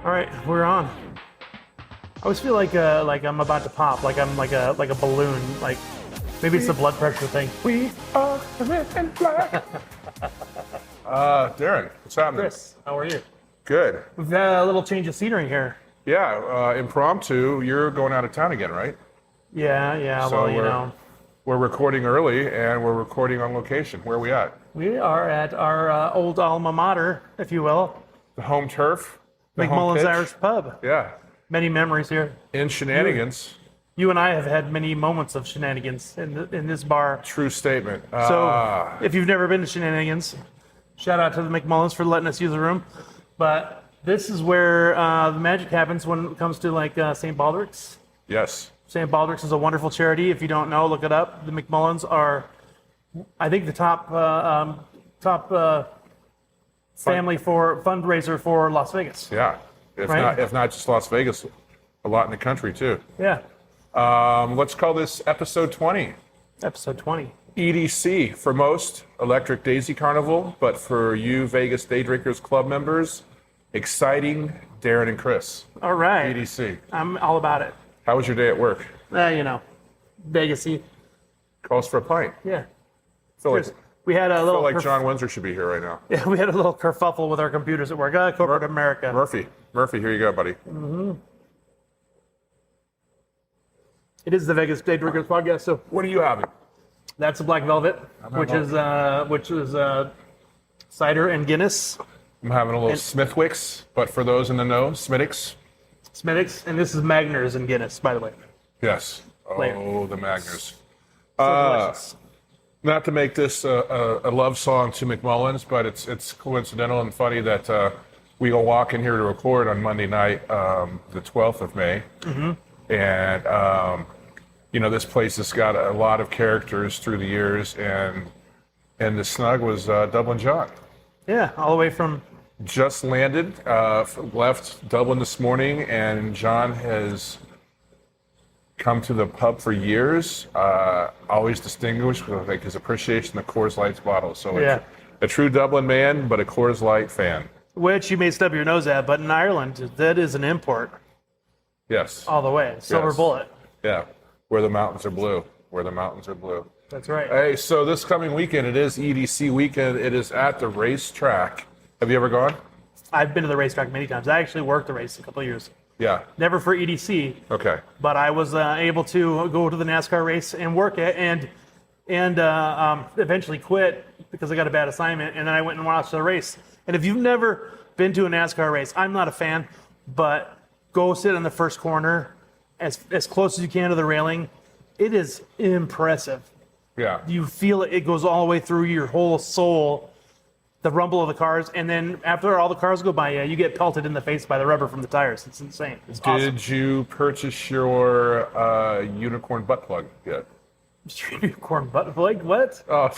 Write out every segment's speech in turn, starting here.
All right, we're on. I always feel like I'm about to pop, like I'm like a balloon. Like maybe it's the blood pressure thing. We are the red and black. Darren, what's happening? Chris, how are you? Good. We've had a little change of scenery here. Yeah, impromptu. You're going out of town again, right? Yeah. So Well, you know, we're recording early and we're recording on location. Where are we at? we are at our old alma mater, if you will, The home turf. The home McMullen's pitch? Irish Pub. Yeah. Many memories here. In shenanigans. You and I have had many moments of shenanigans in this bar. True statement. So if you've never been to Shenanigans, shout out to the McMullens for letting us use the room. But this is where the magic happens when it comes to like St. Baldrick's. Yes. St. Baldrick's is a wonderful charity. If you don't know, look it up. The McMullens are, I think, the top family for fundraiser for Las Vegas. Yeah. If Right. not just Las Vegas, a lot in the country too. Yeah. Let's call this episode 20. Episode 20. EDC for most, Electric Daisy Carnival, but for you Vegas Day Drinkers Club members, exciting Darren and Chris. All right. EDC. I'm all about it. How was your day at work? You know, Vegas-y. Calls for a pint. Yeah. Feel like, Cheers. We had a feel little like John Windsor should be here right now. Yeah, we had a little kerfuffle with our computers at work. Corporate America. Murphy, here you go, buddy. It is the Vegas Day Drinkers podcast, so What are you having? that's a black velvet, which is cider and Guinness, I'm having a little Smithwick's, but for those in the know, Smittix. Smithwick's, and this is Magners and Guinness, by the way. Yes. Flavor. Oh, the Magners. So delicious. Not to make this a love song to McMullens, but it's coincidental and funny that we go walk in here to record on Monday night, the 12th of May. And, you know, this place has got a lot of characters through the years, and the snug was Dublin John. Yeah, all the way from Just landed, left Dublin this morning, and John has come to the pub for years, always distinguished with like his appreciation of Coors Light's bottle. So Yeah. a true Dublin man, but a Coors Light fan. which you may stub your nose at, but in Ireland, that is an import Yes. all the way. Silver Yes. bullet. Yeah. Where the mountains are blue. Where the mountains are blue. That's right. Hey, so this coming weekend, it is EDC weekend. It is at the racetrack. Have you ever gone? I've been to the racetrack many times. I actually worked the race a couple of years. Yeah. Never for EDC, Okay. but I was able to go to the NASCAR race and work it, and eventually quit because I got a bad assignment, and then I went and watched the race. And if you've never been to a NASCAR race, I'm not a fan, but go sit in the first corner as close as you can to the railing. It is impressive. Yeah. You feel it goes all the way through your whole soul, the rumble of the cars, and then after all the cars go by you get pelted in the face by the rubber from the tires. It's insane. It's awesome. Did you purchase your unicorn butt plug yet? Unicorn butt plug? What? Oh,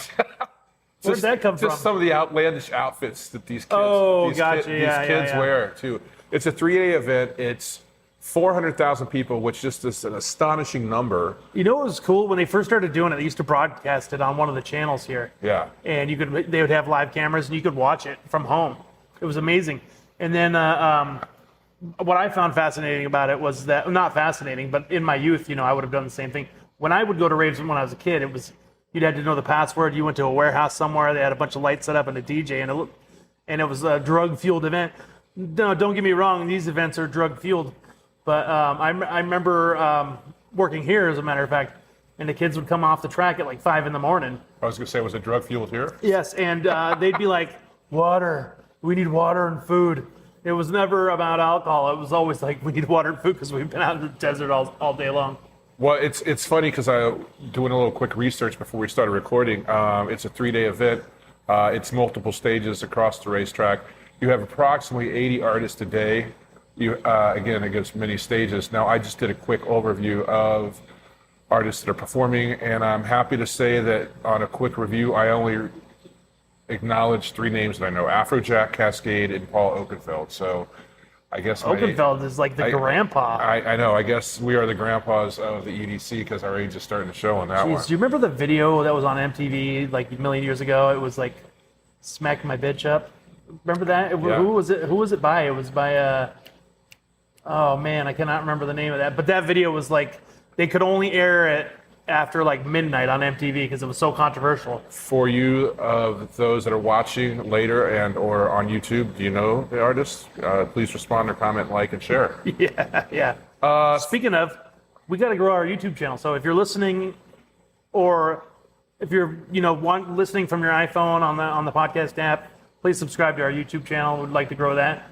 Where'd that come from? Just some of the outlandish outfits that these kids, Oh, these gotcha. kid- Yeah, these yeah, kids yeah. wear too. It's a 3-day event. It's 400,000 people, which just is an astonishing number. You know what was cool? When they first started doing it, they used to broadcast it on one of the channels here. Yeah. And they would have live cameras and you could watch it from home. It was amazing. And then what I found fascinating about it was that, not fascinating, but in my youth, you know, I would have done the same thing. When I would go to raves when I was a kid, you'd had to know the password. You went to a warehouse somewhere, they had a bunch of lights set up and a DJ, and it was a drug-fueled event. No, don't get me wrong, these events are drug-fueled. But I remember working here, as a matter of fact, and the kids would come off the track at like 5 in the morning. I was going to say, was it drug fueled here? Yes, and they'd be like, water. We need water and food. It was never about alcohol. It was always like, we need water and food because we've been out in the desert all day long. Well, it's funny because I doing a little quick research before we started recording. It's a 3-day event. It's multiple stages across the racetrack. You have approximately 80 artists a day. Again, it gives many stages. Now, I just did a quick overview of artists that are performing, and I'm happy to say that on a quick review, I only acknowledge 3 names that I know: Afrojack, Cascade, and Paul Oakenfold. So I guess Oakenfold is like the grandpa. I know. I guess we are the grandpas of the EDC because our age is starting to show on that one. Do you remember the video that was on MTV like a million years ago? It was like, smack my bitch up. Remember that? Yeah. Who was it by? It was by Oh man, I cannot remember the name of that. But that video was like, they could only air it after like midnight on MTV because it was so controversial. For you, of those that are watching later and or on YouTube, do you know the artist? Please respond or comment, like, and share. Yeah. Speaking of, we got to grow our YouTube channel. So if you're listening, or if you're listening from your iPhone on the podcast app, please subscribe to our YouTube channel. We'd like to grow that.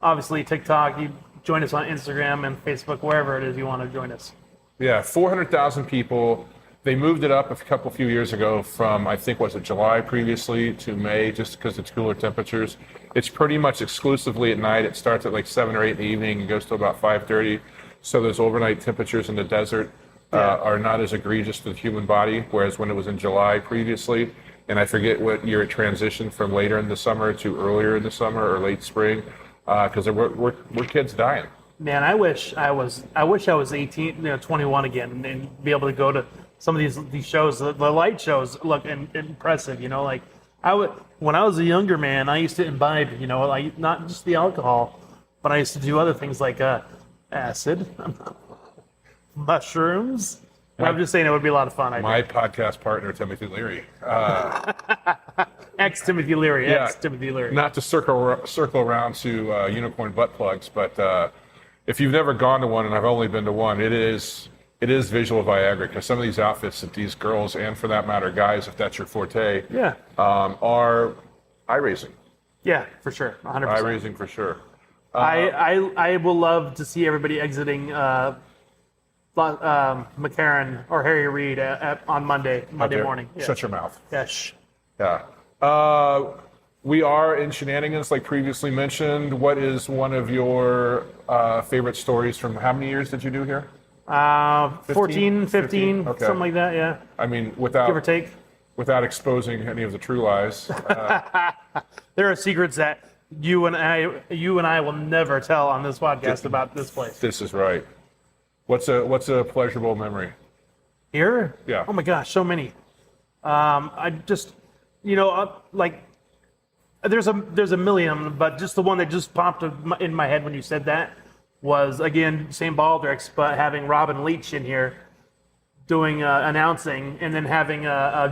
Obviously, TikTok. You join us on Instagram and Facebook, wherever it is you want to join us. Yeah, 400,000 people. They moved it up a few years ago from, I think, was it July previously to May, just because it's cooler temperatures. It's pretty much exclusively at night. It starts at like 7 or 8 in the evening and goes to about 5:30. So those overnight temperatures in the desert are not as egregious to the human body, whereas when it was in July previously, and I forget what year it transitioned from later in the summer to earlier in the summer or late spring, because we're kids dying. Man, I wish I was 18, 21 again, and be able to go to some of these shows. The light shows look impressive. Like when I was a younger man, I used to imbibe. Like not just the alcohol, but I used to do other things like acid, mushrooms. I'm just saying it would be a lot of fun. My podcast partner, Timothy Leary. Ex-Timothy Leary. Yeah, Ex-Timothy Leary. Not to circle around to unicorn butt plugs, but if you've never gone to one, and I've only been to one, it is visual Viagra, because some of these outfits that these girls, and for that matter, guys, if that's your forte, are eye-raising. Yeah, for sure, 100%. Eye-raising for sure. I will love to see everybody exiting McCarran or Harry Reid on Monday morning. Yeah. Shut your mouth. Yes. Yeah. We are in shenanigans, like previously mentioned. What is one of your favorite stories from how many years did you do here? 14, 15, okay. Something like that, yeah. I mean, without give or take. Without exposing any of the true lies. There are secrets that you and I will never tell on this podcast about this place. This is right. What's a pleasurable memory? Here? Yeah. Oh my gosh, so many. I just, like, there's a million, but just the one that just popped in my head when you said that was, again, St. Baldrick's, but having Robin Leach in here doing announcing, and then having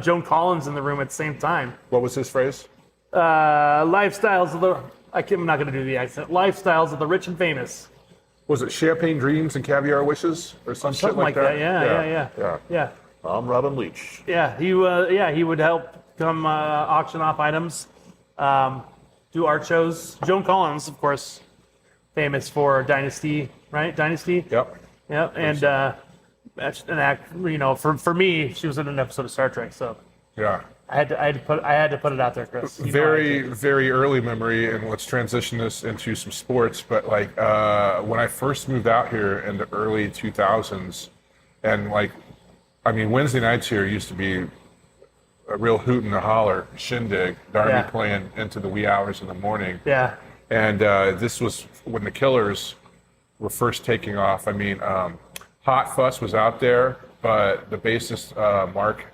Joan Collins in the room at the same time. What was his phrase? Lifestyles of the, I'm not going to do the accent. Lifestyles of the rich and famous. Was it Champagne Dreams and Caviar Wishes or something shit like that? Yeah. I'm Robin Leach. Yeah, he would help come auction off items, do art shows. Joan Collins, of course, famous for Dynasty, right? Dynasty. Yep. And that's an act. For me, she was in an episode of Star Trek, so yeah. I had to put it out there, Chris. Very early memory, and let's transition this into some sports. But like when I first moved out here in the early 2000s, and like, I mean, Wednesday nights here used to be a real hoot and a holler shindig. Darby playing into the wee hours in the morning. Yeah. And this was when the Killers were first taking off. I mean, Hot Fuss was out there, but the bassist Mark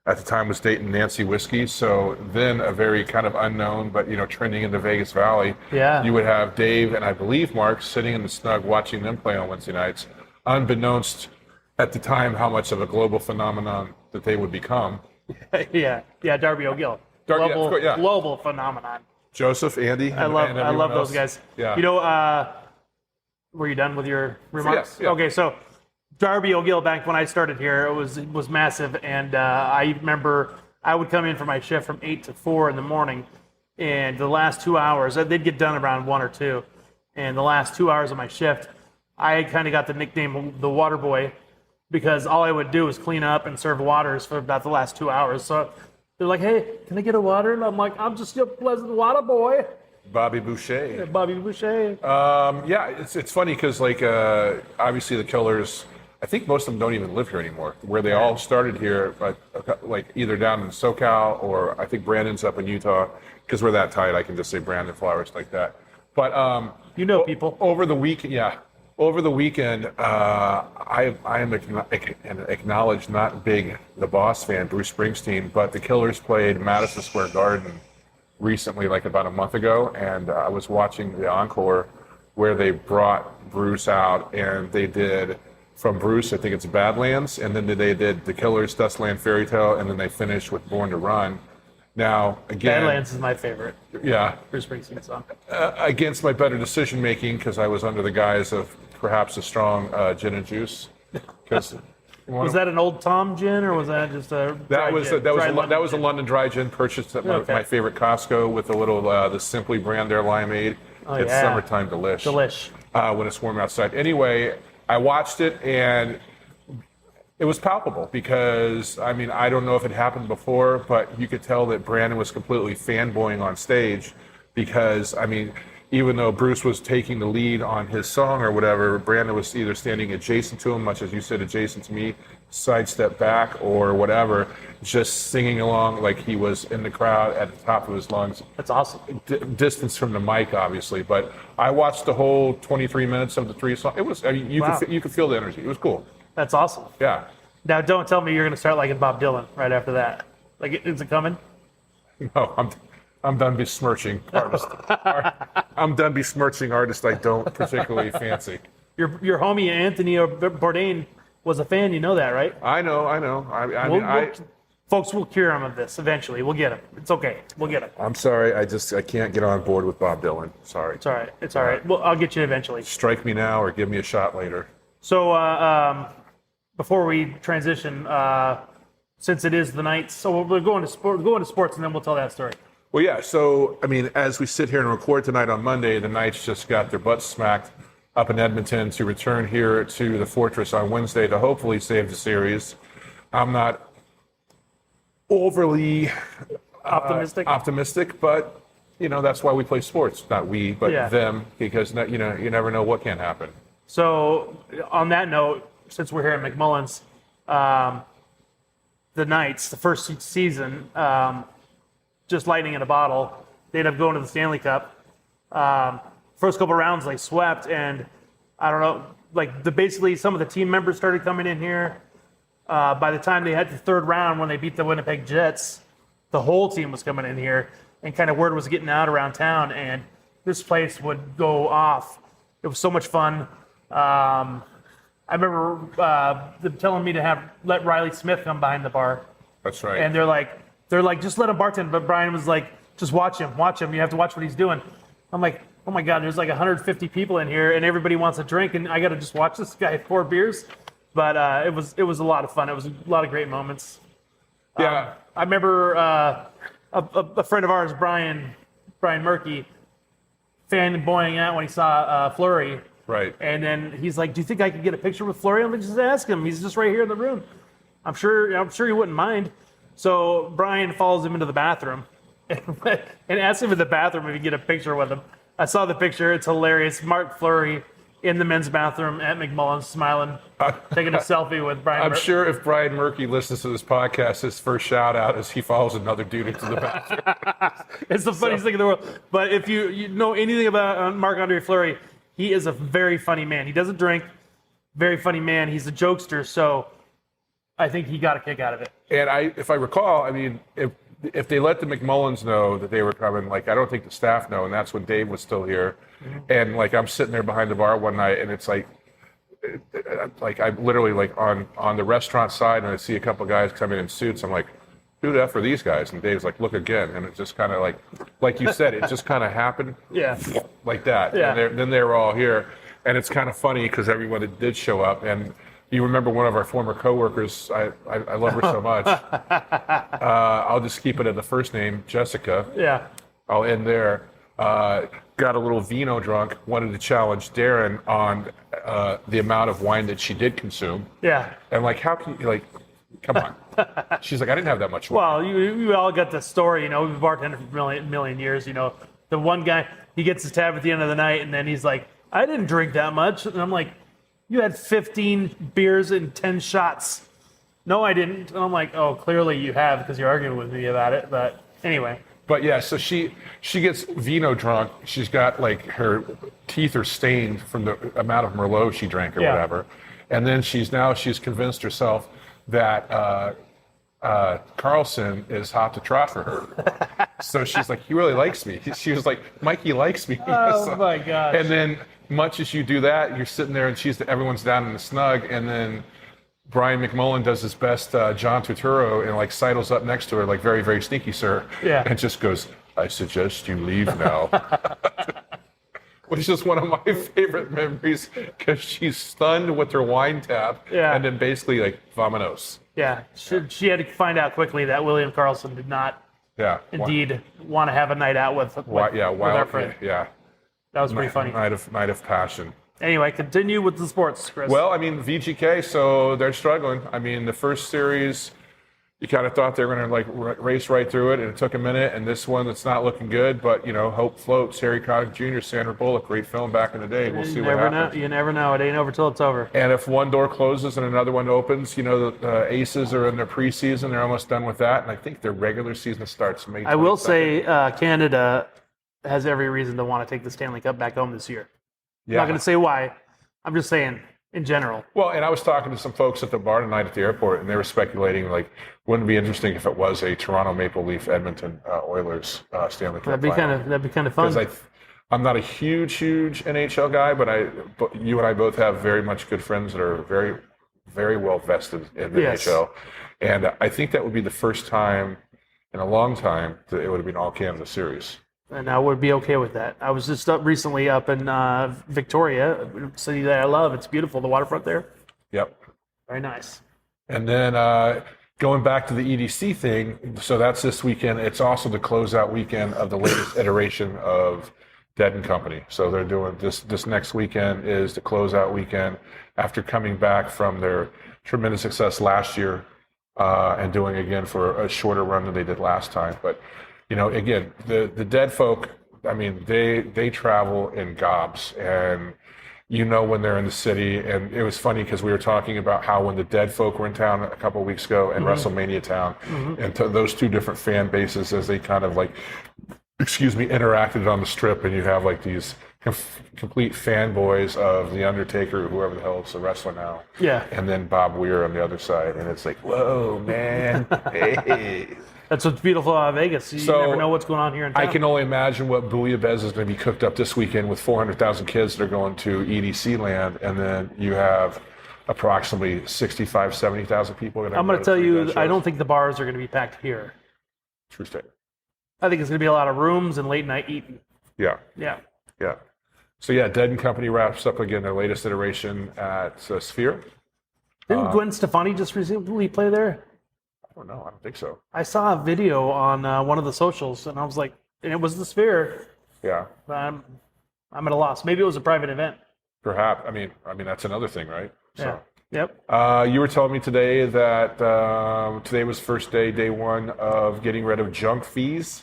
at the time was dating Nancy Whiskey, so then a very kind of unknown, but trending in the Vegas Valley. Yeah. You would have Dave and I believe Mark sitting in the snug watching them play on Wednesday nights, unbeknownst at the time how much of a global phenomenon that they would become. Yeah, Darby O'Gill. Global phenomenon. Joseph, Andy, I love those guys. Yeah. Were you done with your remarks? Yeah. Okay, so Darby O'Gill, back when I started here, it was massive, and I remember I would come in for my shift from 8 to 4 in the morning, and the last 2 hours, they'd get done around 1 or 2, and the last 2 hours of my shift, I kind of got the nickname the Water Boy, because all I would do was clean up and serve waters for about the last 2 hours. So they're like, "Hey, can I get a water?" And I'm like, "I'm just your pleasant water boy." Bobby Boucher. Bobby Boucher. It's funny because like obviously the Killers, I think most of them don't even live here anymore. Where they all started here, like either down in SoCal or I think Brandon's up in Utah. Because we're that tight, I can just say Brandon Flowers like that. But people over the week, over the weekend, I am an acknowledged not big The Boss fan, Bruce Springsteen, but the Killers played Madison Square Garden recently, like about a month ago, and I was watching the encore where they brought Bruce out and they did from Bruce, I think it's Badlands, and then they did The Killers, Dustland Fairy Tale, and then they finished with Born to Run. Now, again, Badlands is my favorite yeah, Bruce Springsteen song. against my better decision making, because I was under the guise of perhaps a strong gin and juice. Because Was that an Old Tom gin, or was that just a dry gin? that was a London dry gin purchased at my favorite Costco with a little the Simply brand their limeade. Oh, It's yeah. summertime delish. Delish. When it's warm outside. Anyway, I watched it and it was palpable because, I mean, I don't know if it happened before, but you could tell that Brandon was completely fanboying on stage because, I mean, even though Bruce was taking the lead on his song or whatever, Brandon was either standing adjacent to him, much as you said, adjacent to me, sidestep back or whatever, just singing along like he was in the crowd at the top of his lungs. That's awesome. Distance from the mic, obviously, but I watched the whole 23 minutes of the 3 songs. It was, I mean, Wow. you could feel the energy. It was cool. That's awesome. Yeah. Now, don't tell me you're going to start liking Bob Dylan right after that. Like, is it coming? No, I'm done besmirching artists. I'm done besmirching artists I don't particularly fancy. Your homie Anthony Bourdain was a fan. You know that, right? I know. Folks, we'll cure him of this eventually. We'll get him. It's okay. We'll get him. I'm sorry. I can't get on board with Bob Dylan. Sorry. It's all right. It's all right. Well, I'll get you eventually. Strike me now or give me a shot later. So, before we transition, since it is the Knights, so we're going to sports, and then we'll tell that story. Well, yeah. So, I mean, as we sit here and record tonight on Monday, the Knights just got their butts smacked up in Edmonton to return here to the Fortress on Wednesday to hopefully save the series. I'm not overly optimistic, but you know that's why we play sports. Not we, but them, because you know you never know what can happen. So, on that note, since we're here at McMullen's, the Knights, the first season, just lightning in a bottle. They ended up going to the Stanley Cup. First couple rounds, they swept, and I don't know, like basically some of the team members started coming in here. By the time they had the third round, when they beat the Winnipeg Jets, the whole team was coming in here, and kind of word was getting out around town, and this place would go off. It was so much fun. I remember them telling me to let Riley Smith come behind the bar. That's right. And they're like, just let him bartend. But Brian was like, just watch him. You have to watch what he's doing. I'm like, oh my God, there's like 150 people in here, and everybody wants a drink, and I got to just watch this guy pour beers. But it was a lot of fun. It was a lot of great moments. Yeah. I remember a friend of ours, Brian Murky, fanboying out when he saw Fleury. Right. And then he's like, "Do you think I could get a picture with Fleury?" I'm like, "Just ask him. He's just right here in the room. I'm sure he wouldn't mind." So Brian follows him into the bathroom and asks him in the bathroom if he can get a picture with him. I saw the picture. It's hilarious. Mark Fleury in the men's bathroom at McMullen's, smiling, taking a selfie with Brian. I'm sure if Brian Murky listens to this podcast, his first shout out is he follows another dude into the bathroom. It's the funniest thing in the world. But if you know anything about Marc-Andre Fleury, he is a very funny man. He doesn't drink. Very funny man. He's a jokester, so I think he got a kick out of it. And if I recall, I mean, if they let the McMullens know that they were coming, like I don't think the staff know, and that's when Dave was still here. Mm-hmm. And like I'm sitting there behind the bar one night, and it's like I'm literally like on the restaurant side, and I see a couple guys coming in suits. I'm like, who the F are these guys? And Dave's like, look again, and it just kind of like you said, it just kind of happened. Yeah. Like that. Yeah. And then they were all here, and it's kind of funny because everyone that did show up, and you remember one of our former coworkers. I love her so much. I'll just keep it at the first name, Jessica. Yeah. I'll end there. Got a little vino drunk. Wanted to challenge Darren on the amount of wine that she did consume. Yeah. And like, how can you like? Come on. She's like, I didn't have that much wine. Well, you all got the story. You know, we've bartended for a million years. You know, the one guy, he gets his tab at the end of the night, and then he's like, I didn't drink that much. And I'm like, you had 15 beers and 10 shots. No, I didn't. And I'm like, oh, clearly you have because you're arguing with me about it. But anyway. But yeah, so she gets vino drunk. She's got like her teeth are stained from the amount of Merlot she drank or whatever. And then she's convinced herself that Carlson is hot to trot for her. So she's like, he really likes me. She was like, Mikey likes me. Oh my gosh. And then much as you do that, you're sitting there and everyone's down in the snug, and then Brian McMullen does his best John Turturro and like sidles up next to her like, very, very sneaky, sir. Yeah. And just goes, I suggest you leave now. Which is just one of my favorite memories because she's stunned with her wine tap. Yeah. And then basically like, vamonos. Yeah. She had to find out quickly that William Carlson did not indeed want to have a night out with our friend. Yeah. That was pretty funny. Night of passion. Anyway, continue with the sports, Chris. Well, I mean, VGK, so they're struggling. I mean, the first series, you kind of thought they were going to like race right through it, and it took a minute. And this one, it's not looking good, but you know, hope floats. Harry Connick Jr., Sandra Bullock, great film back in the day. We'll see what happens. You never know. It ain't over till it's over. And if one door closes and another one opens, you know, the Aces are in their preseason. They're almost done with that, and I think their regular season starts May 22nd. I will say, Canada has every reason to want to take the Stanley Cup back home this year. I'm not going to say why. I'm just saying in general. Well, and I was talking to some folks at the bar tonight at the airport, and they were speculating, like, wouldn't it be interesting if it was a Toronto Maple Leaf Edmonton Oilers Stanley Cup? That'd be kind of fun. Because I'm not a huge NHL guy, but you and I both have very much good friends that are very, very well vested in the NHL, and I think that would be the first time in a long time that it would have been all Canada series. And I would be okay with that. I was just recently up in Victoria, a city that I love. It's beautiful, the waterfront there. Yep. Very nice. And then going back to the EDC thing, so that's this weekend. It's also the closeout weekend of the latest iteration of Dead and Company. So they're doing this next weekend is the closeout weekend after coming back from their tremendous success last year and doing again for a shorter run than they did last time. But you know, again, the Dead folk, I mean, they travel in gobs, and you know when they're in the city. And it was funny because we were talking about how when the Dead folk were in town a couple of weeks ago and WrestleMania Town, and those two different fan bases as they kind of like, interacted on the strip, and you have like these complete fanboys of The Undertaker, whoever the hell is the wrestler now. Yeah. And then Bob Weir on the other side, and it's like, whoa, man, hey. That's what's beautiful about Vegas. You never know what's going on here in town. I can only imagine what Bouillabaisse is going to be cooked up this weekend with 400,000 kids that are going to EDC land, and then you have approximately 65, 70,000 people. I'm going to tell you, I don't think the bars are going to be packed here. True statement. I think it's going to be a lot of rooms and late night eating. Yeah. Yeah. Yeah. So yeah, Dead and Company wraps up again their latest iteration at Sphere. Didn't Gwen Stefani just recently play there? I don't know. I don't think so. I saw a video on one of the socials, and I was like, and it was the Sphere. Yeah. But I'm at a loss. Maybe it was a private event. Perhaps. I mean that's another thing, right? Yeah. Yep. You were telling me today that today was first day one of getting rid of junk fees.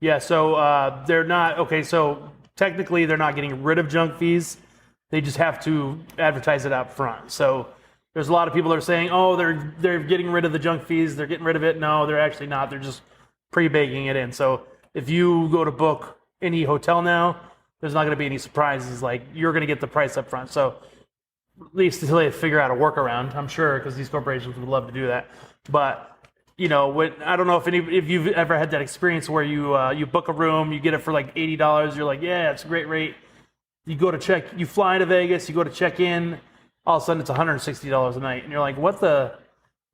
Yeah. So they're not okay. So technically, they're not getting rid of junk fees. They just have to advertise it up front. So there's a lot of people that are saying, oh, they're getting rid of the junk fees. They're getting rid of it. No, they're actually not. They're just pre-baking it in. So if you go to book any hotel now, there's not going to be any surprises. Like, you're going to get the price up front. So at least until they figure out a workaround, I'm sure, because these corporations would love to do that. But you know, I don't know if you've ever had that experience where you book a room, you get it for like $80. You're like, yeah, it's a great rate. You fly to Vegas, you go to check in. All of a sudden, it's $160 a night, and you're like, what the?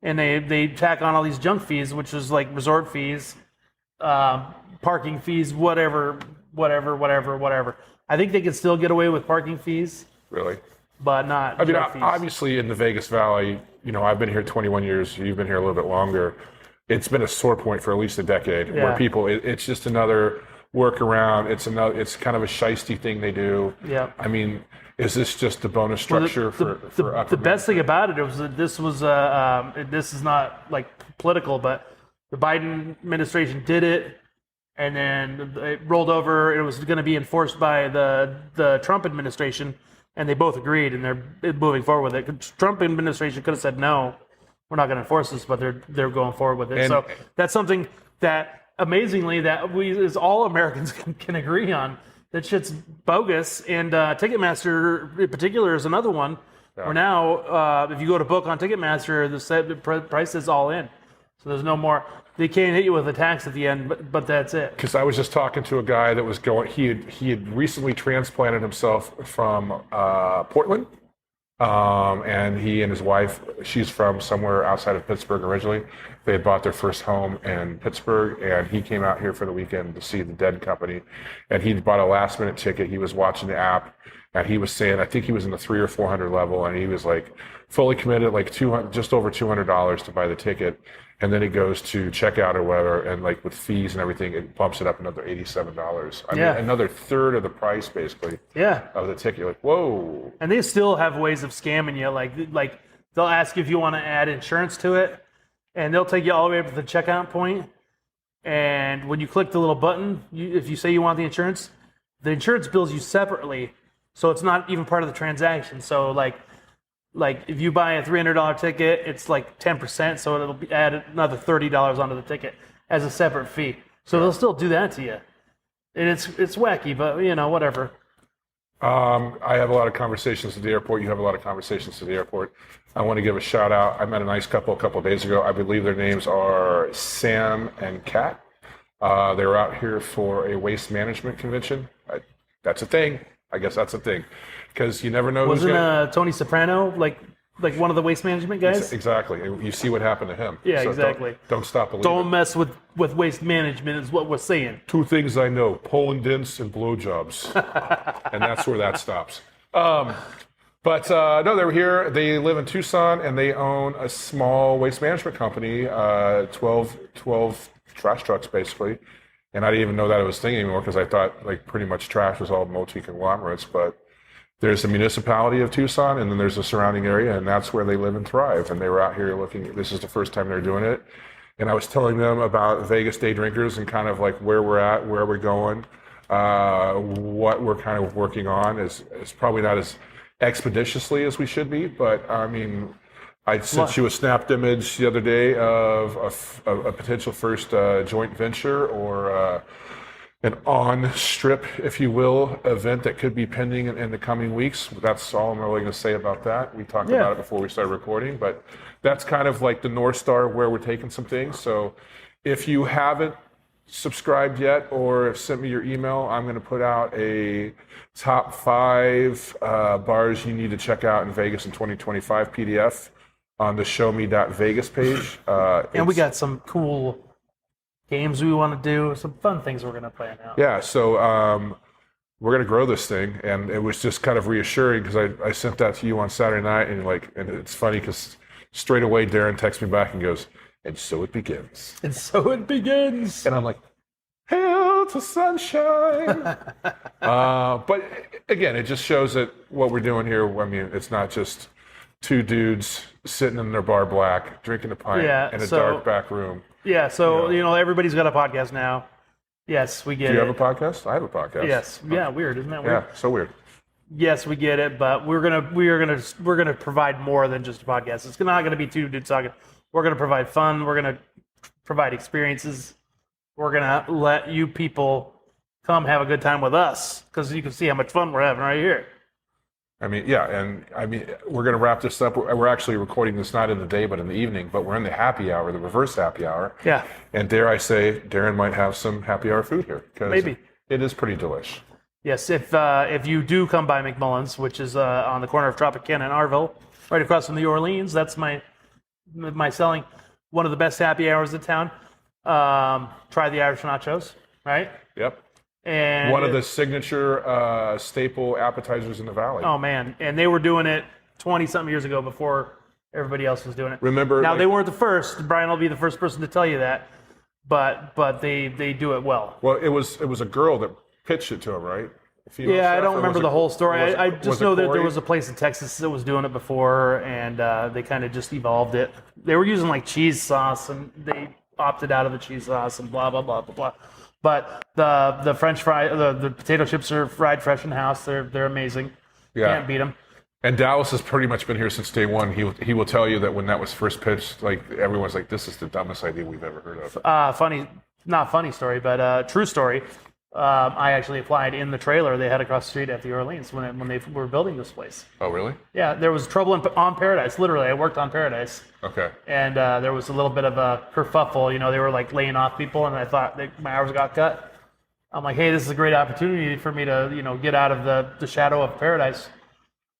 And they tack on all these junk fees, which is like resort fees, parking fees, whatever. I think they can still get away with parking fees. Really? But not. I mean, junk fees. obviously in the Vegas Valley, you know, I've been here 21 years. You've been here a little bit longer. It's been a sore point for at least a decade, where people, it's just another workaround. It's kind of a shiesty thing they do. Yeah. I mean, is this just the bonus structure for upper the best thing about it was that this is not like political, but the Biden administration did it, and then it rolled over. It was going to be enforced by the Trump administration, and they both agreed, and they're moving forward with it. The Trump administration could have said, no, we're not going to enforce this, but they're going forward with it. And, so that's something that, amazingly, that we as all Americans can agree on. That shit's bogus, and Ticketmaster in particular is another one. Yeah. Where now, if you go to book on Ticketmaster, the price is all in. So there's no more. They can't hit you with a tax at the end, but that's it. Because I was just talking to a guy that was going. He had recently transplanted himself from Portland, and he and his wife. She's from somewhere outside of Pittsburgh originally. They had bought their first home in Pittsburgh, and he came out here for the weekend to see the Dead Company, and he bought a last minute ticket. He was watching the app, and he was saying, I think he was in the 300 or 400 level, and he was like fully committed, like just over $200 to buy the ticket. And then it goes to checkout or whatever, and like with fees and everything, it bumps it up another $87. I mean, another third of the price basically. Yeah. Of the ticket. You're like, whoa. And they still have ways of scamming you. Like they'll ask you if you want to add insurance to it, and they'll take you all the way up to the checkout point. And when you click the little button, if you say you want the insurance bills you separately, so it's not even part of the transaction. So like if you buy a $300 ticket, it's like 10%, so it'll be add another $30 onto the ticket as a separate fee. So they'll still do that to you, and it's wacky, but whatever. I have a lot of conversations at the airport. You have a lot of conversations at the airport. I want to give a shout out. I met a nice couple a couple of days ago. I believe their names are Sam and Kat. They were out here for a waste management convention. That's a thing. I guess that's a thing. Because you never know who's going to... Wasn't Tony Soprano like one of the waste management guys? Exactly. You see what happened to him. Yeah, so exactly. Don't stop believing. Don't mess with waste management is what we're saying. 2 things I know, Poland dents and blowjobs. And that's where that stops. But no, they were here. They live in Tucson, and they own a small waste management company, 12 trash trucks, basically. And I didn't even know that it was a thing anymore because I thought like pretty much trash was all multi-conglomerates. But there's the municipality of Tucson, and then there's the surrounding area, and that's where they live and thrive. And they were out here looking. This is the first time they're doing it. And I was telling them about Vegas Day Drinkers and kind of like where we're at, where we're going, what we're kind of working on is probably not as expeditiously as we should be. But I mean, I sent you a snapped image the other day of a potential first joint venture or an on-strip, if you will, event that could be pending in the coming weeks. That's all I'm really going to say about that. We talked about it before we started recording, but that's kind of like the North Star where we're taking some things. So if you haven't subscribed yet or sent me your email, I'm going to put out a top 5 bars you need to check out in Vegas in 2025 PDF on the showme.vegas page. And we got some cool games we want to do, some fun things we're going to plan out. Yeah, so we're going to grow this thing, and it was just kind of reassuring because I sent that to you on Saturday night, and it's funny because straight away Darren texts me back and goes, and so it begins. And so it begins. And I'm like, hail to sunshine. But again, it just shows that what we're doing here, I mean, it's not just 2 dudes sitting in their bar black, drinking a pint in a dark back room. Yeah, so, everybody's got a podcast now. Yes, we get it. Do you have a podcast? I have a podcast. Yes. Yeah, weird, isn't that weird? Yeah, so weird. Yes, we get it, but we're gonna provide more than just a podcast. It's not gonna be 2 dudes talking. We're gonna provide fun. We're gonna provide experiences. We're gonna let you people come have a good time with us because you can see how much fun we're having right here. I mean, yeah, and I mean, we're going to wrap this up. We're actually recording this not in the day, but in the evening. But we're in the happy hour, the reverse happy hour. Yeah. And dare I say, Darren might have some happy hour food here because maybe it is pretty delish. Yes, if you do come by McMullen's, which is on the corner of Tropicana and Arville, right across from the Orleans, that's my selling one of the best happy hours in town. Try the Irish nachos, right? Yep. And one of the signature staple appetizers in the valley. Oh man, and they were doing it 20-something years ago before everybody else was doing it. Remember? Now they weren't the first. Brian will be the first person to tell you that, but they do it well. Well, it was a girl that pitched it to him, right? Yeah, I don't remember the whole story. I just know that there was a place in Texas that was doing it before, and they kind of just evolved it. They were using like cheese sauce, and they opted out of the cheese sauce, and blah blah blah blah blah. But the French fry, the potato chips are fried fresh in house. They're amazing. Yeah. Can't beat them. And Dallas has pretty much been here since day one. He will tell you that when that was first pitched, like everyone's like, "This is the dumbest idea we've ever heard of." Not funny story, but true story. I actually applied in the trailer they had across the street at the Orleans when they were building this place. Oh, really? Yeah, there was trouble on Paradise. Literally, I worked on Paradise. Okay. And there was a little bit of a kerfuffle. You know, they were like laying off people, and I thought my hours got cut. I'm like, hey, this is a great opportunity for me to, you know, get out of the shadow of Paradise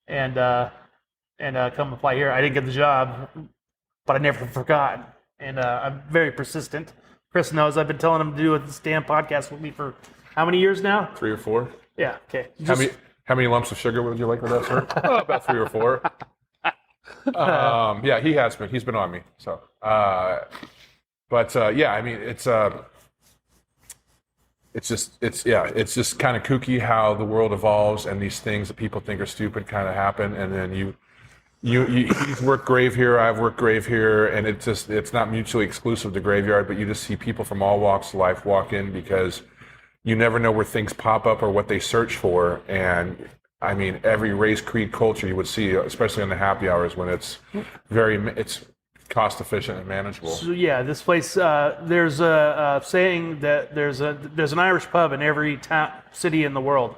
and come apply here. I didn't get the job, but I never forgot. And I'm very persistent. Chris knows I've been telling him to do this damn podcast with me for how many years now? 3 or 4. Yeah, okay. How many lumps of sugar would you like with that, sir? Oh, about 3 or 4. Yeah, he has been. He's been on me. So, yeah, I mean, it's just kind of kooky how the world evolves, and these things that people think are stupid kind of happen, and then he's worked grave here, I've worked grave here, and it's not mutually exclusive to graveyard, but you just see people from all walks of life walk in because you never know where things pop up or what they search for. And I mean, every race, creed, culture you would see, especially on the happy hours when it's cost efficient and manageable. So yeah, this place, there's a saying that there's an Irish pub in every city in the world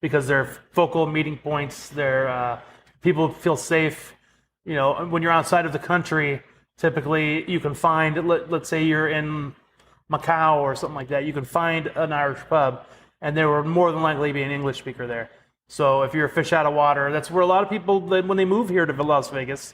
because they're focal meeting points. They're people feel safe. You know, when you're outside of the country, typically you can find, let's say you're in Macau or something like that, you can find an Irish pub, and there will more than likely be an English speaker there. So if you're a fish out of water, that's where a lot of people, when they move here to Las Vegas,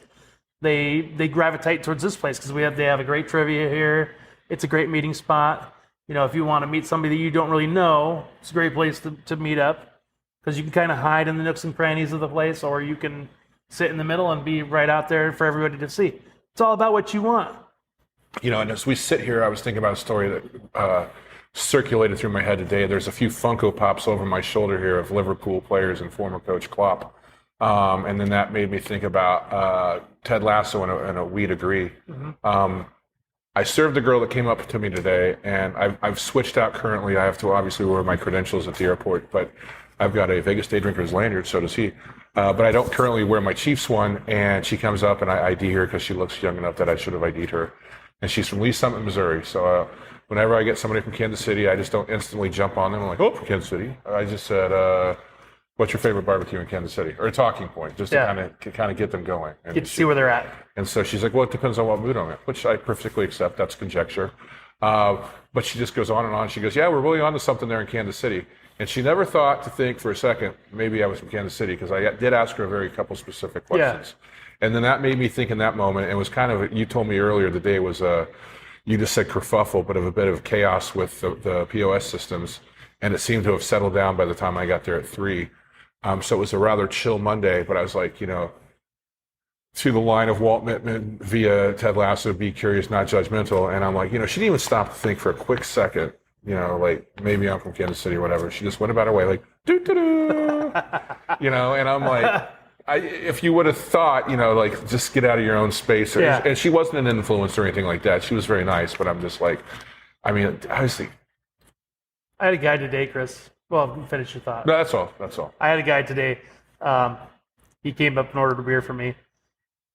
they gravitate towards this place because they have a great trivia here. It's a great meeting spot. You know, if you want to meet somebody that you don't really know, it's a great place to meet up because you can kind of hide in the nooks and crannies of the place, or you can sit in the middle and be right out there for everybody to see. It's all about what you want. You know, and as we sit here, I was thinking about a story that circulated through my head today. There's a few Funko Pops over my shoulder here of Liverpool players and former coach Klopp. And then that made me think about Ted Lasso and a We Degree. Mm-hmm. I served a girl that came up to me today, and I've switched out currently. I have to obviously wear my credentials at the airport, but I've got a Vegas Day Drinkers lanyard, so does he. But I don't currently wear my Chiefs one, and she comes up and I ID her because she looks young enough that I should have ID'd her. And she's from Lee Summit, Missouri. So whenever I get somebody from Kansas City, I just don't instantly jump on them. I'm like, oh, from Kansas City. I just said, what's your favorite barbecue in Kansas City? Or a talking point, just to kind of get them going. And get to see where they're at. And so she's like, well, it depends on what mood I'm in, which I perfectly accept. That's conjecture. But she just goes on and on. She goes, yeah, we're really on to something there in Kansas City. And she never thought to think for a second, maybe I was from Kansas City, because I did ask her a couple specific questions. Yeah. And then that made me think in that moment, it was kind of, you told me earlier the day was, you just said kerfuffle, but of a bit of chaos with the POS systems. And it seemed to have settled down by the time I got there at 3. So it was a rather chill Monday, but I was like, you know, to the line of Walt Whitman via Ted Lasso, be curious, not judgmental. And I'm like, you know, she didn't even stop to think for a quick second, you know, like maybe I'm from Kansas City or whatever. She just went about her way like, doo-doo-doo, you know, and I'm like, if you would have thought, you know, like just get out of your own space. And she wasn't an influence or anything like that. She was very nice, but I'm just like, I mean, obviously. I had a guy today, Chris. Well, finish your thought. No, that's all. That's all. I had a guy today. He came up and ordered a beer for me.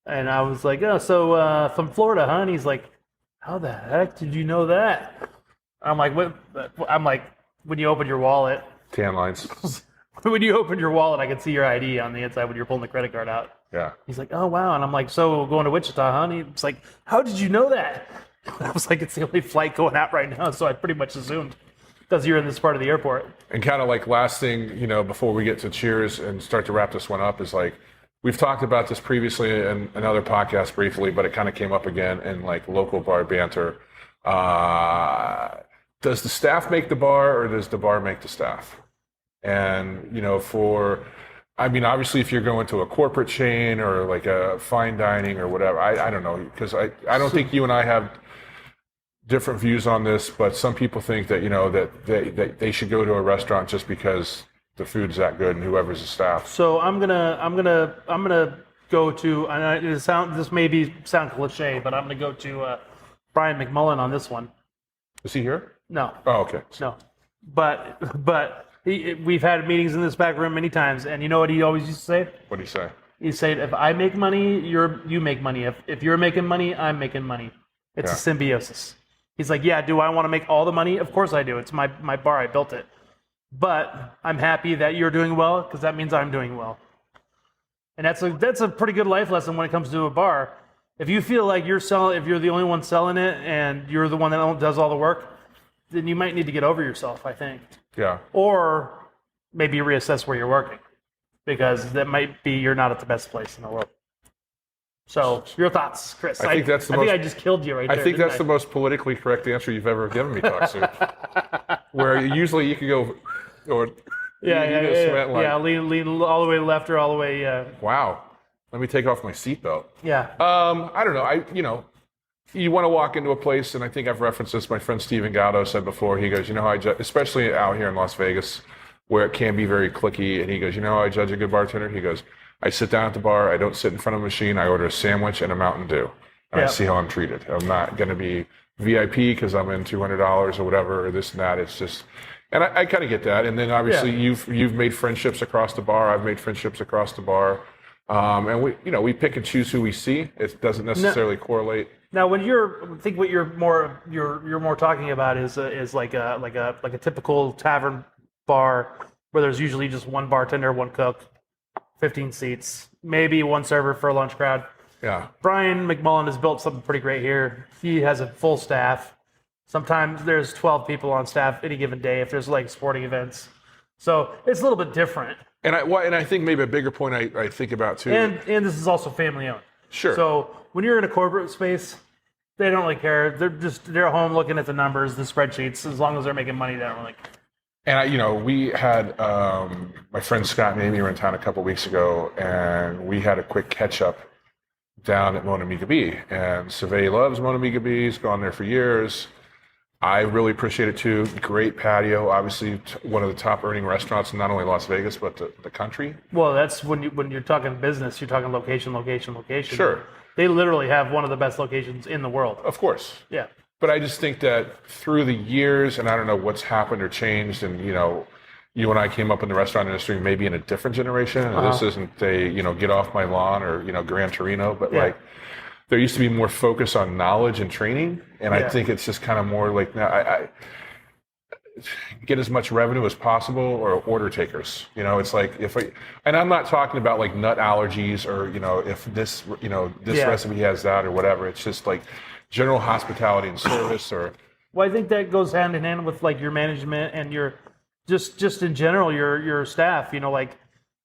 And I was like, oh, so from Florida, huh? And he's like, how the heck did you know that? I'm like, what? I'm like, when you open your wallet. Tan lines. When you open your wallet, I can see your ID on the inside when you're pulling the credit card out. Yeah. He's like, oh, wow. And I'm like, so going to Wichita, huh? And he's like, how did you know that? I was like, it's the only flight going out right now. So I pretty much assumed because you're in this part of the airport. And kind of like last thing, you know, before we get to cheers and start to wrap this one up is like, we've talked about this previously in another podcast briefly, but it kind of came up again in like local bar banter. Does the staff make the bar or does the bar make the staff? And, you know, I mean, obviously if you're going to a corporate chain or like a fine dining or whatever, I don't know, because I don't think you and I have different views on this, but some people think that, you know, that they should go to a restaurant just because the food's that good and whoever's the staff. So I'm gonna go to, and this may sound cliche, but I'm gonna go to Brian McMullen on this one. Is he here? No. Oh, okay. No, but we've had meetings in this back room many times, and you know what he always used to say? What did he say? He said, "If I make money, you make money. If you're making money, I'm making money. It's a symbiosis." He's like, "Yeah, do I want to make all the money? Of course I do. It's my bar. I built it." but I'm happy that you're doing well because that means I'm doing well. And that's a pretty good life lesson when it comes to a bar. If you feel like if you're the only one selling it and you're the one that does all the work, then you might need to get over yourself, I think. Yeah. Or maybe reassess where you're working, because that might be you're not at the best place in the world. So, your thoughts, Chris? I think I just killed you right there. I think that's the most politically correct answer you've ever given me, Talk Soup. Where usually you could go, or yeah, lean all the way left or all the way. Wow, let me take off my seatbelt. Yeah. I don't know. You want to walk into a place, and I think I've referenced this. My friend Steven Gatto said before. He goes, how I judge, especially out here in Las Vegas, where it can be very cliquey. And he goes, how I judge a good bartender? He goes, I sit down at the bar. I don't sit in front of a machine. I order a sandwich and a Mountain Dew, and I see how I'm treated. I'm not going to be VIP because I'm in $200 or whatever, or this and that. It's just, and I kind of get that. And then obviously you've made friendships across the bar. I've made friendships across the bar, and we pick and choose who we see. It doesn't necessarily correlate. Now, when I think what you're more talking about is like a typical tavern bar where there's usually just one bartender, one cook, 15 seats, maybe one server for a lunch crowd. Yeah. Brian McMullen has built something pretty great here. He has a full staff. Sometimes there's 12 people on staff any given day if there's like sporting events. So it's a little bit different. And I think maybe a bigger point I think about too. And this is also family owned. Sure. So when you're in a corporate space, they don't really care. They're at home looking at the numbers, the spreadsheets. As long as they're making money, they don't really care. And we had my friend Scott and Amy were in town a couple weeks ago, and we had a quick catch up down at Mona Mica B. And Survey loves Mona Mica B. He's gone there for years. I really appreciate it too. Great patio, obviously one of the top earning restaurants in not only Las Vegas but the country. Well, that's when you're talking business, you're talking location. Sure. They literally have one of the best locations in the world. Of course. Yeah. But I just think that through the years, and I don't know what's happened or changed, and you and I came up in the restaurant industry maybe in a different generation, and this isn't get off my lawn or Gran Torino, but like there used to be more focus on knowledge and training, and I think it's just kind of more like now I get as much revenue as possible or order takers. It's like and I'm not talking about like nut allergies or if this recipe has that or whatever. It's just like general hospitality and service. Or well, I think that goes hand in hand with like your management and your just in general your staff.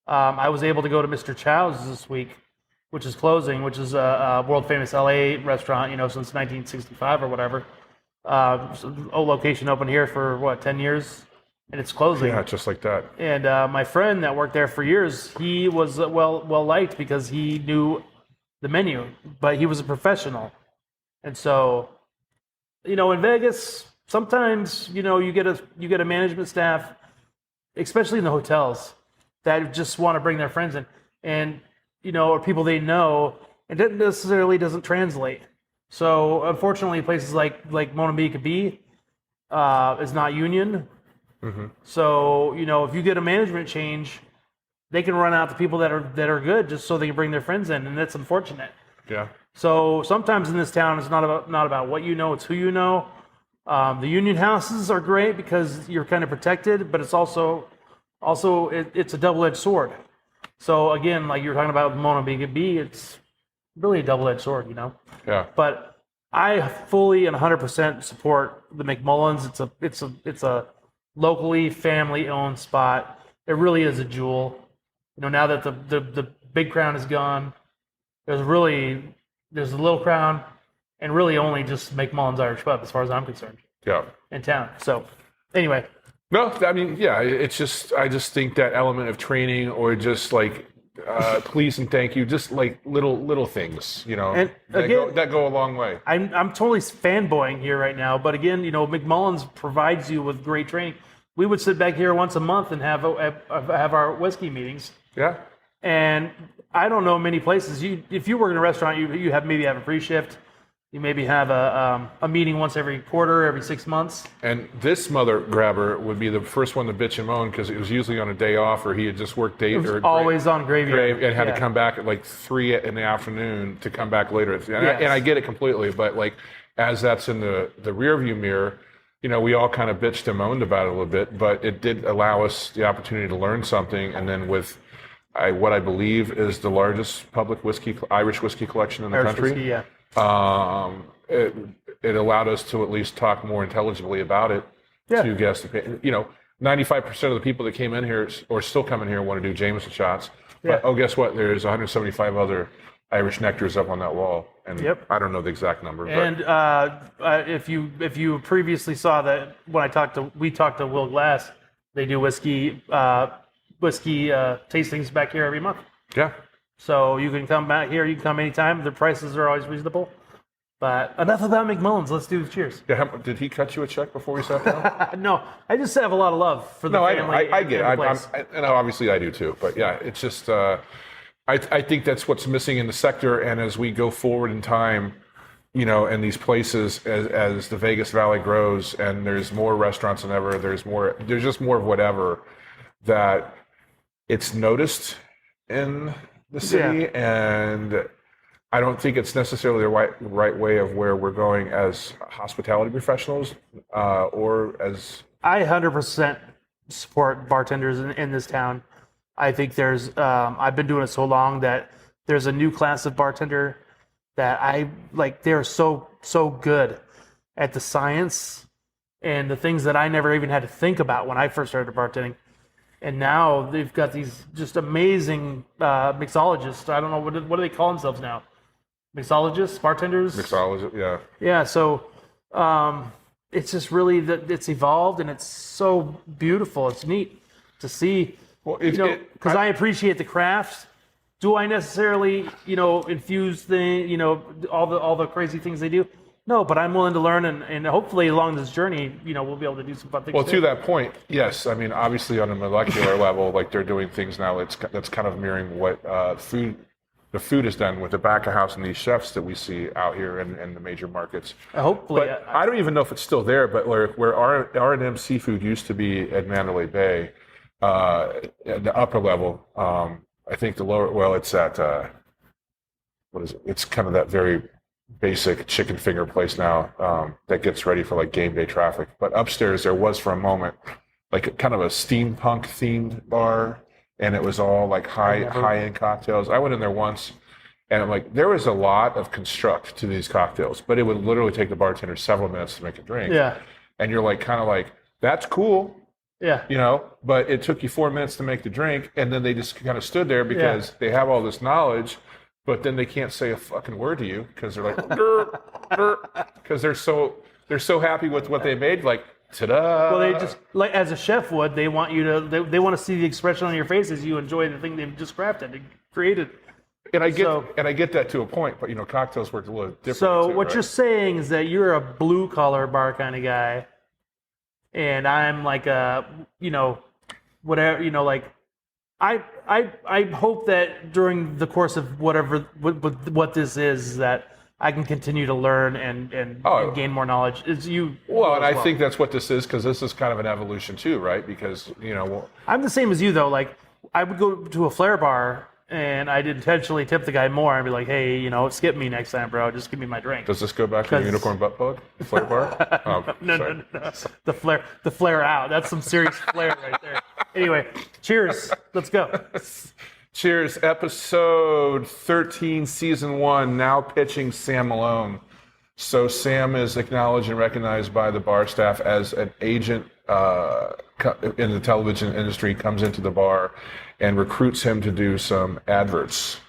I was able to go to Mr. Chow's this week, which is closing, which is a world famous LA restaurant, since 1965 or whatever. Location open here for 10 years, and it's closing. Yeah, just like that. And my friend that worked there for years, he was well liked because he knew the menu, but he was a professional. And so, in Vegas, sometimes you get a management staff, especially in the hotels, that just want to bring their friends in, and or people they know, and it necessarily doesn't translate. So unfortunately, places like Mona Mica B is not union. Mm-hmm. So if you get a management change, they can run out the people that are good just so they can bring their friends in, and that's unfortunate. Yeah. So sometimes in this town, it's not about what you know; it's who you know. The union houses are great because you're kind of protected, but it's also it's a double-edged sword. So again, like you're talking about Mona Mica B, it's really a double-edged sword, Yeah. But I fully and 100% support the McMullens. It's a locally family-owned spot. It really is a jewel. Now that the big crown is gone, there's a little crown, and really only just McMullen's Irish Pub, as far as I'm concerned. Yeah. In town. So, anyway. No, I mean, yeah, it's just I just think that element of training or just like please and thank you, just like little things, and again, that go a long way. I'm totally fanboying here right now, but again, McMullen's provides you with great training. We would sit back here once a month and have our whiskey meetings. Yeah. And I don't know many places. If you work in a restaurant, you maybe have a free shift. You maybe have a meeting once every quarter, every 6 months. And this mother grabber would be the first one to bitch and moan because it was usually on a day off or he had just worked day or always on graveyard and had to come back at like 3 in the afternoon to come back later. And I get it completely, but like as that's in the rearview mirror, we all kind of bitched and moaned about it a little bit, but it did allow us the opportunity to learn something. And then with what I believe is the largest public Irish whiskey collection in the country, Whiskey, yeah. It allowed us to at least talk more intelligibly about it to guests. 95% of the people that came in here or still come in here want to do Jameson shots. Yeah. But guess what? There's 175 other Irish nectars up on that wall, and I don't know the exact number. And if you previously saw that when we talked to Will Glass, they do whiskey tastings back here every month. Yeah. So you can come back here. You can come anytime. The prices are always reasonable. But enough about McMullen's. Let's do cheers. Yeah. Did he cut you a check before we sat down? No, I just have a lot of love for the family. I get it. And obviously I do too. But yeah, it's just I think that's what's missing in the sector. And as we go forward in time, in these places, as the Vegas Valley grows, and there's more restaurants than ever, there's just more of whatever, that it's noticed in the city, and I don't think it's necessarily the right way of where we're going as hospitality professionals, or as... I 100% support bartenders in this town. I think there's, I've been doing it so long that there's a new class of bartender that I like. They're so good at the science and the things that I never even had to think about when I first started bartending. And now they've got these just amazing mixologists. I don't know, what do they call themselves now? Mixologists, bartenders? Mixologists, yeah. Yeah, so it's just really that it's evolved, and it's so beautiful. It's neat to see. Well, because I appreciate the craft. Do I necessarily, infuse all the crazy things they do? No, but I'm willing to learn, and hopefully along this journey, we'll be able to do some fun things. Well, to that point, yes. I mean, obviously on a molecular level, like they're doing things now that's kind of mirroring what the food is done with the back of house and these chefs that we see out here in the major markets. Hopefully. But I don't even know if it's still there, but where R&M Seafood used to be at Mandalay Bay, at the upper level, I think the lower, well, it's at, what is it? It's kind of that very basic chicken finger place now that gets ready for like game day traffic. But upstairs there was for a moment like kind of a steampunk themed bar, and it was all like high-end cocktails. I went in there once, and I'm like, there was a lot of construct to these cocktails, but it would literally take the bartender several minutes to make a drink. Yeah. And you're like, kind of like, that's cool. Yeah. But it took you 4 minutes to make the drink, and then they just kind of stood there because they have all this knowledge, but then they can't say a fucking word to you because they're like, because they're so happy with what they made, like, ta-da. Well, they just, like as a chef would, they want you to, they want to see the expression on your face as you enjoy the thing they've just crafted and created. And I get that to a point, but cocktails work a little different. So what you're saying is that you're a blue collar bar kind of guy, and I'm like a, whatever, like I hope that during the course of what this is, that I can continue to learn and gain more knowledge. It's you. Well, and I think that's what this is, because this is kind of an evolution too, right? Because I'm the same as you though. Like I would go to a flair bar and I'd intentionally tip the guy more and be like, hey, skip me next time, bro. Just give me my drink. Does this go back to the unicorn butt plug? The flair bar? Oh, no. The flare out. That's some serious flair right there. Anyway, cheers. Let's go. Cheers. Episode 13, Season 1, now pitching Sam Malone. So Sam is acknowledged and recognized by the bar staff as an agent in the television industry, comes into the bar and recruits him to do some adverts.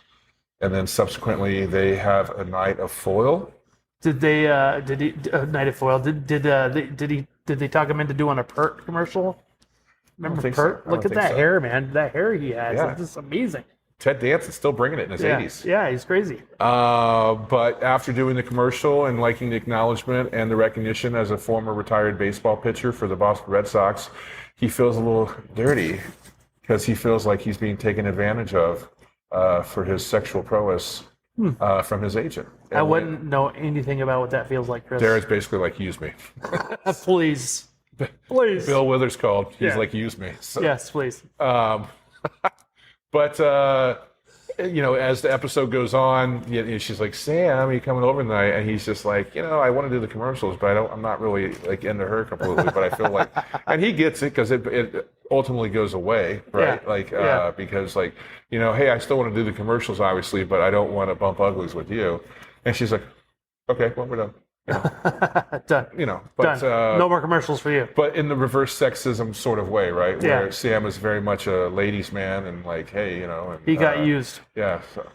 And then subsequently they have a night of foil. Did they night of foil? Did they talk him into doing a Pert commercial? Remember Pert? Look at that hair, man. That hair he has. Yeah. It's just amazing. Ted Danson's still bringing it in his 80s. Yeah, he's crazy. But after doing the commercial and liking the acknowledgement and the recognition as a former retired baseball pitcher for the Boston Red Sox, he feels a little dirty because he feels like he's being taken advantage of for his sexual prowess from his agent. And I wouldn't know anything about what that feels like, Chris. Darren's basically like, use me. Please. Bill Withers called. He's like, use me. So, yes, please. But as the episode goes on, she's like, Sam, are you coming over tonight? And he's just like, I want to do the commercials, but I'm not really like into her completely. But I feel like, and he gets it because it ultimately goes away, right? Because hey, I still want to do the commercials, obviously, but I don't want to bump uglies with you. And she's like, okay, well, we're done. Done. But Done. No more commercials for you. But in the reverse sexism sort of way, right? Where Sam is very much a ladies' man, and like, hey, and, he got used. Yeah. So.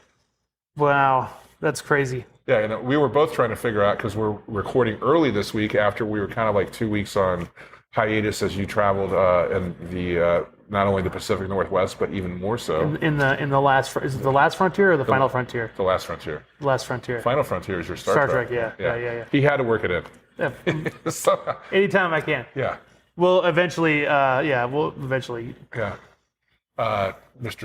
Wow, that's crazy. Yeah, we were both trying to figure out because we're recording early this week after we were kind of like 2 weeks on hiatus as you traveled in the not only the Pacific Northwest but even more so in the last. Is it the last frontier or the final frontier? The last frontier. The last frontier. Final frontier is your Star Trek. Yeah. He had to work it in. Yeah. So, anytime I can. Yeah. We'll eventually. We'll eventually. Yeah. Mr.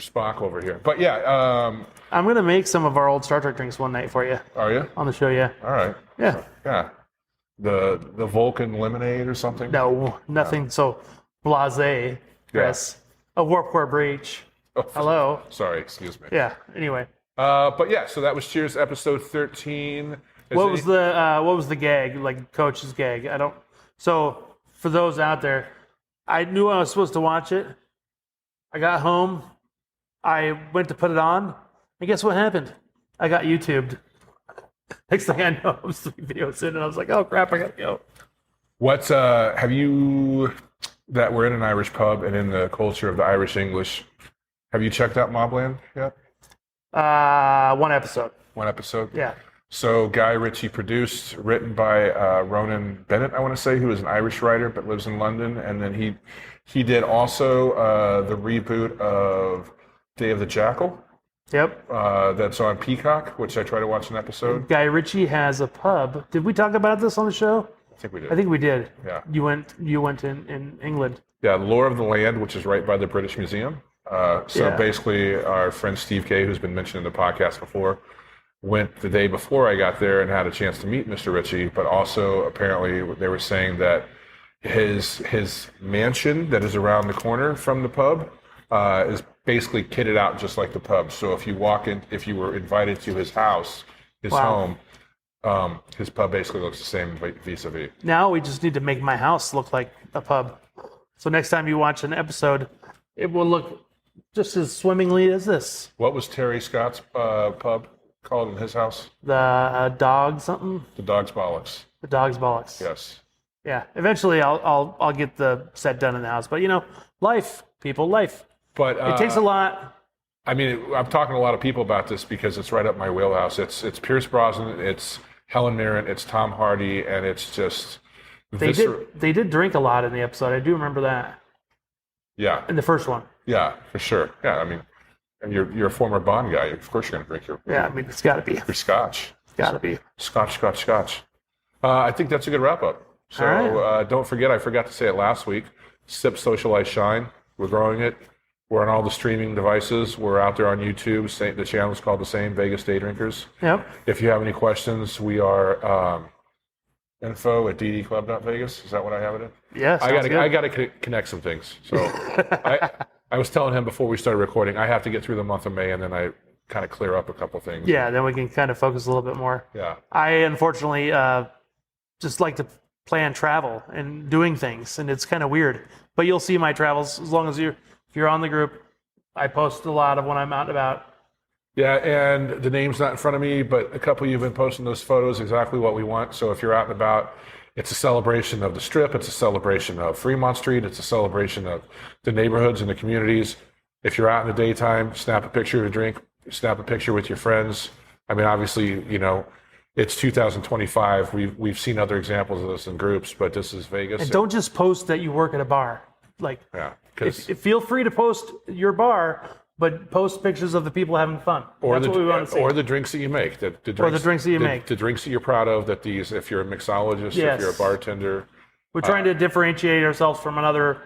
Spock over here, but yeah. I'm gonna make some of our old Star Trek drinks one night for you. Are you on the show? Yeah. All right. Yeah. Yeah. The Vulcan lemonade or something? No, nothing so blasé, Chris. A warp core breach. Oh, hello. Sorry, excuse me. Yeah. Anyway. But yeah, so that was Cheers episode 13. What was the gag? Like Coach's gag? I don't. So for those out there, I knew I was supposed to watch it. I got home. I went to put it on, and guess what happened? I got YouTubed. Next thing I know, I was 3 videos in, and I was like, "Oh crap, I gotta go." What's have you that we're in an Irish pub and in the culture of the Irish English? Have you checked out Mobland yet? One episode. One episode. Yeah. So Guy Ritchie produced, written by Ronan Bennett, I want to say, who is an Irish writer but lives in London, and then he did also the reboot of Day of the Jackal. Yep. That's on Peacock, which I try to watch an episode. Guy Ritchie has a pub. Did we talk about this on the show? I think we did. I think we did. Yeah. You went in England. Yeah, Lore of the Land, which is right by the British Museum. Basically, our friend Steve Kay, who's been mentioned in the podcast before, went the day before I got there and had a chance to meet Mr. Ritchie, but also apparently they were saying that his mansion that is around the corner from the pub is basically kitted out just like the pub. So if you if you were invited to his house, his home, his pub basically looks the same vis-a-vis. Now we just need to make my house look like a pub. So next time you watch an episode, it will look just as swimmingly as this. What was Terry Scott's pub called in his house? The dog something? The Dog's Bollocks. The Dog's Bollocks. Yes. Yeah. Eventually I'll get the set done in the house. But life, people, life. But it takes a lot. I mean, I'm talking to a lot of people about this because it's right up my wheelhouse. It's Pierce Brosnan, it's Helen Mirren, it's Tom Hardy, and it's just they did drink a lot in the episode. I do remember that. Yeah. In the first one. Yeah, for sure. Yeah, I mean, and you're a former Bond guy. Of course, you're going to drink your. Yeah, I mean, it's got to be. Your scotch. It's got to be. Scotch. I think that's a good wrap up. So right. Don't forget, I forgot to say it last week. Sip, Socialize, Shine. We're growing it. We're on all the streaming devices. We're out there on YouTube. The channel is called the same, Vegas Day Drinkers. Yep. If you have any questions, we are info@ddclub.vegas. Is that what I have it in? Yes. I got to connect some things. So I was telling him before we started recording, I have to get through the month of May, and then I kind of clear up a couple things. Yeah, then we can kind of focus a little bit more. Yeah. I unfortunately just like to plan travel and doing things, and it's kind of weird. But you'll see my travels as long as if you're on the group. I post a lot of when I'm out and about. Yeah, and the name's not in front of me, but a couple of you have been posting those photos, exactly what we want. So if you're out and about, it's a celebration of the Strip, it's a celebration of Fremont Street, it's a celebration of the neighborhoods and the communities. If you're out in the daytime, snap a picture of a drink, snap a picture with your friends. I mean, obviously, it's 2025. We've seen other examples of this in groups, but this is Vegas. And don't just post that you work at a bar. Feel free to post your bar, but post pictures of the people having fun. That's what we want to see. Or the drinks that you make. The drinks that you're proud of. If you're a mixologist, if you're a bartender. We're trying to differentiate ourselves from another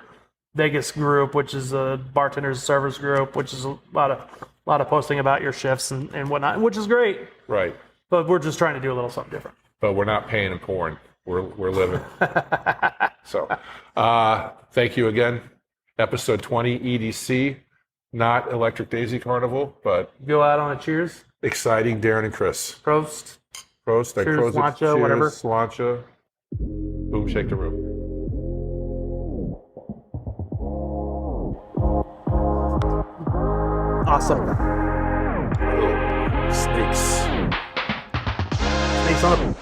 Vegas group, which is a bartenders and servers group, which is a lot of posting about your shifts and whatnot, which is great. Right. But we're just trying to do a little something different. But we're not paying and pouring. We're living. So, thank you again. Episode 20, EDC. Not Electric Daisy Carnival, but Go out on a cheers. exciting Darren and Chris. Prost. Prost, I Cheers, close it. slancha, Cheers, whatever. Slancha. Boom, shake the room. Awesome. Snakes. Snakes on a